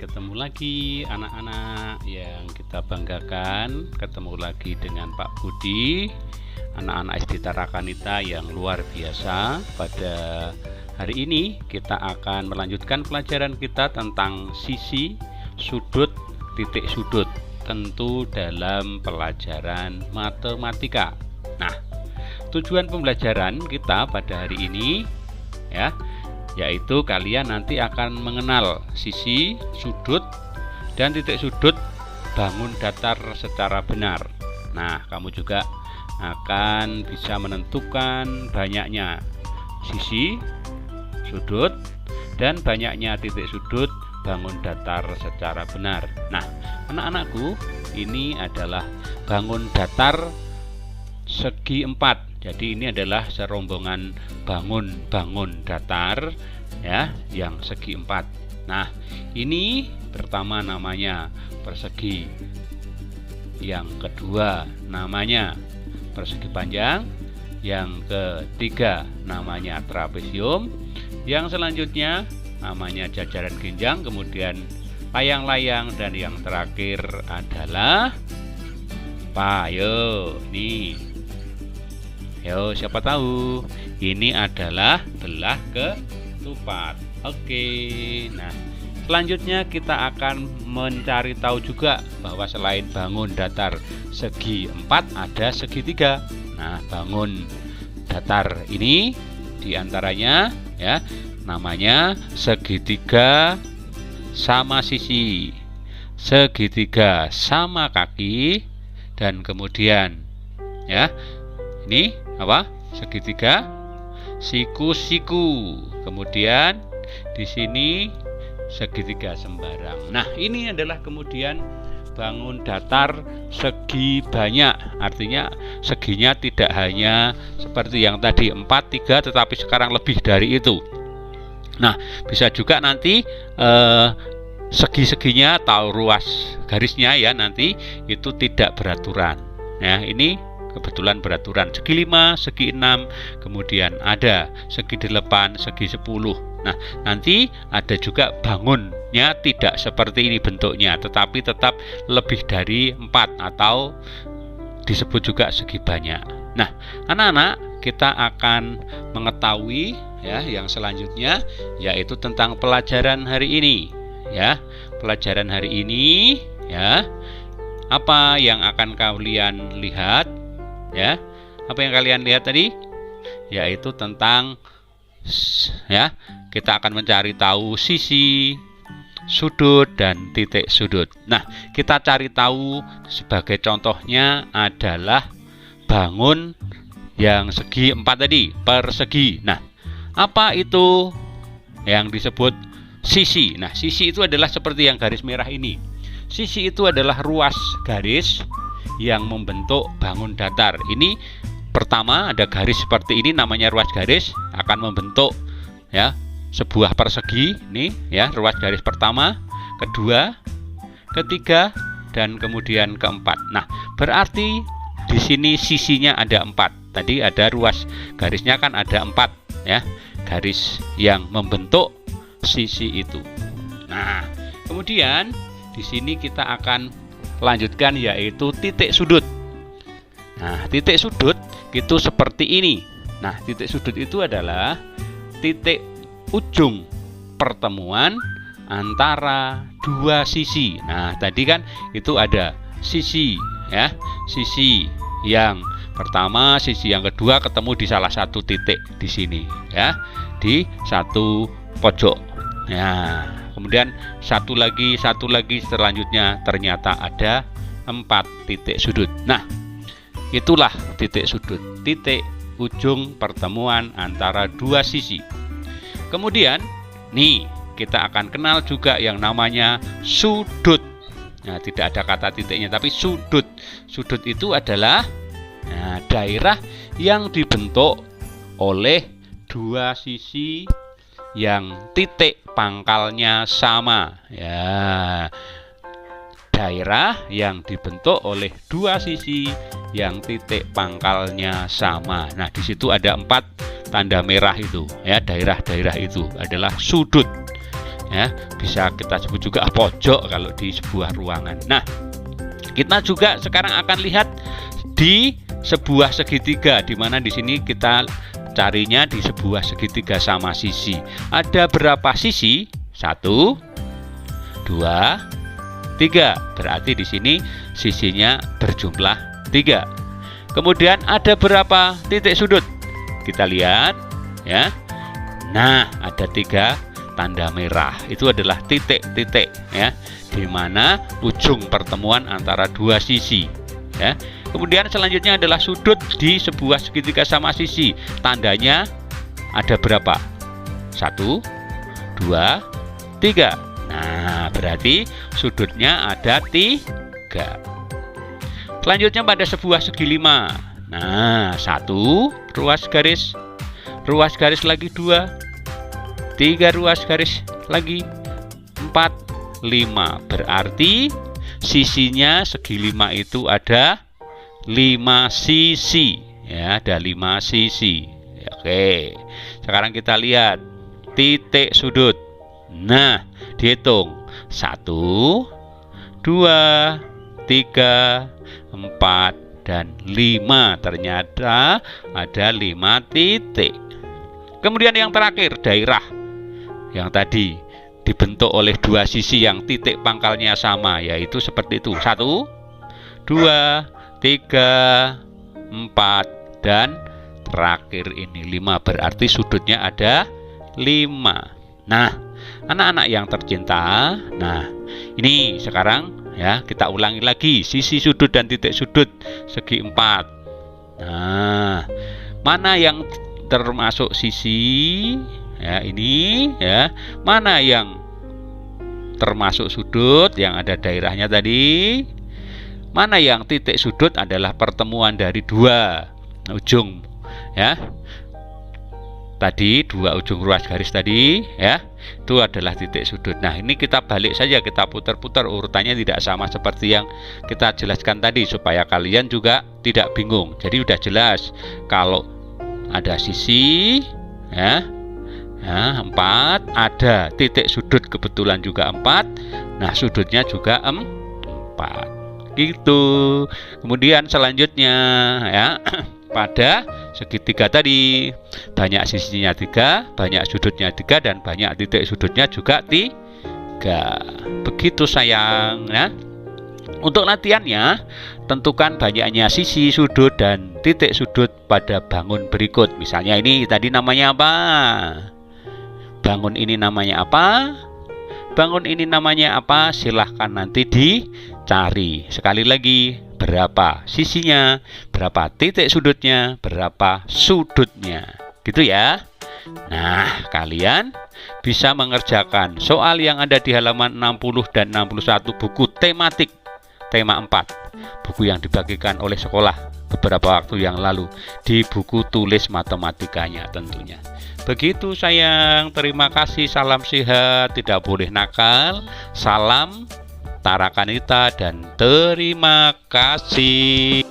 ketemu lagi anak-anak yang kita banggakan. Ketemu lagi dengan Pak Budi, anak-anak SD Tarakanita yang luar biasa. Pada hari ini kita akan melanjutkan pelajaran kita tentang sisi, sudut, titik sudut, tentu dalam pelajaran matematika. Nah, tujuan pembelajaran kita pada hari ini yaitu kalian nanti akan mengenal sisi, sudut, dan titik sudut bangun datar secara benar. Nah, kamu juga akan bisa menentukan banyaknya sisi, sudut, dan banyaknya titik sudut bangun datar secara benar. Nah, anak-anakku, ini adalah bangun datar segi 4. Jadi ini adalah serombongan bangun datar yang segi 4. Nah, ini pertama namanya persegi. Yang kedua namanya persegi panjang. Yang ketiga namanya trapesium. Yang selanjutnya namanya jajaran ginjang, kemudian layang-layang, dan yang terakhir adalah apa? Yo, siapa tahu ini adalah belah ketupat. Oke. Nah, selanjutnya kita akan mencari tahu juga bahwa selain bangun datar segi 4 ada segitiga. Nah, bangun datar ini diantaranya namanya segitiga sama sisi, segitiga sama kaki, dan kemudian ini apa? Segitiga siku-siku. Kemudian di sini segitiga sembarang. Nah, ini adalah kemudian bangun datar segi banyak. Artinya seginya tidak hanya seperti yang tadi 4, 3, tetapi sekarang lebih dari itu. Nah, bisa juga nanti segi-seginya atau ruas garisnya nanti itu tidak beraturan. Nah, ini kebetulan beraturan segi 5, segi 6, kemudian ada segi 8, segi 10. Nah, nanti ada juga bangunnya tidak seperti ini bentuknya, tetapi tetap lebih dari 4 atau disebut juga segi banyak. Nah, anak-anak, kita akan mengetahui yang selanjutnya, yaitu tentang pelajaran hari ini. Pelajaran hari ini apa yang akan kalian lihat? Apa yang kalian lihat tadi? Yaitu tentang kita akan mencari tahu sisi, sudut, dan titik sudut. Nah, kita cari tahu sebagai contohnya adalah bangun yang segi 4 tadi, persegi. Nah, apa itu yang disebut sisi? Nah, sisi itu adalah seperti yang garis merah ini. Sisi itu adalah ruas garis yang membentuk bangun datar. Ini pertama ada garis seperti ini, namanya ruas garis, akan membentuk sebuah persegi. Ini ruas garis pertama, kedua, ketiga, dan kemudian keempat. Nah, berarti di sini sisinya ada 4. Tadi ada ruas garisnya kan ada 4 garis yang membentuk sisi itu. Nah, kemudian di sini kita akan lanjutkan, yaitu titik sudut. Nah, titik sudut itu seperti ini. Nah, titik sudut itu adalah titik ujung pertemuan antara dua sisi. Nah, tadi kan itu ada sisi sisi yang pertama, sisi yang kedua ketemu di salah satu titik di sini di satu pojok. Nah, kemudian satu lagi selanjutnya ternyata ada 4 titik sudut. Nah, itulah titik sudut, titik ujung pertemuan antara dua sisi. Kemudian kita akan kenal juga yang namanya sudut. Nah, tidak ada kata titiknya, tapi sudut. Sudut itu adalah daerah yang dibentuk oleh dua sisi yang titik pangkalnya sama. Daerah yang dibentuk oleh dua sisi yang titik pangkalnya sama. Nah, di situ ada 4 tanda merah itu daerah-daerah itu adalah sudut. ya, bisa kita sebut juga pojok kalau di sebuah ruangan. Nah, kita juga sekarang akan lihat di sebuah segitiga, di mana di sini kita carinya di sebuah segitiga sama sisi. Ada berapa sisi? 1, 2, 3. Berarti di sini sisinya berjumlah 3. Kemudian ada berapa titik sudut? Kita lihat ya. Nah, ada 3 tanda merah. Itu adalah titik-titik ya, di mana ujung pertemuan antara dua sisi ya. Kemudian selanjutnya adalah sudut di sebuah segitiga sama sisi. Tandanya ada berapa? 1, 2, 3. Nah, berarti sudutnya ada 3. Selanjutnya pada sebuah segi 5. Nah, 1 ruas garis lagi 2, 3 ruas garis lagi 4, 5. Berarti sisinya segi 5 itu ada 5 sisi ya, ada 5 sisi. Oke, sekarang kita lihat titik sudut. Nah, dihitung 1, 2, 3, 4, dan 5. Ternyata ada 5 titik. Kemudian yang terakhir, daerah yang tadi dibentuk oleh dua sisi yang titik pangkalnya sama, yaitu seperti itu. 1, 2, 3, 4, dan terakhir ini 5. Berarti sudutnya ada 5. Nah, anak-anak yang tercinta, nah ini sekarang ya, kita ulangi lagi sisi sudut dan titik sudut segi 4. Nah, mana yang termasuk sisi ya ini ya, mana yang termasuk sudut yang ada daerahnya tadi, mana yang titik sudut adalah pertemuan dari dua ujung ya, tadi dua ujung ruas garis tadi ya, itu adalah titik sudut. Nah, ini kita balik saja, kita putar-putar urutannya, tidak sama seperti yang kita jelaskan tadi, supaya kalian juga tidak bingung. Jadi udah jelas kalau ada sisi ya, 4, ada titik sudut kebetulan juga 4. Nah, sudutnya juga 4 gitu. Kemudian selanjutnya ya, pada segitiga tadi banyak sisinya 3, banyak sudutnya 3, dan banyak titik sudutnya juga 3. Begitu sayang ya. Untuk latihannya, tentukan banyaknya sisi, sudut, dan titik sudut pada bangun berikut. Misalnya ini tadi namanya apa? Bangun ini namanya apa? Bangun ini namanya apa? Silahkan nanti dicari. Sekali lagi, berapa sisinya, berapa titik sudutnya, berapa sudutnya. Gitu ya. Nah, kalian bisa mengerjakan soal yang ada di halaman 60 dan 61 buku tematik tema 4, buku yang dibagikan oleh sekolah beberapa waktu yang lalu, di buku tulis matematikanya tentunya. Begitu sayang, terima kasih, salam sehat, tidak boleh nakal, salam Tarakanita, dan terima kasih.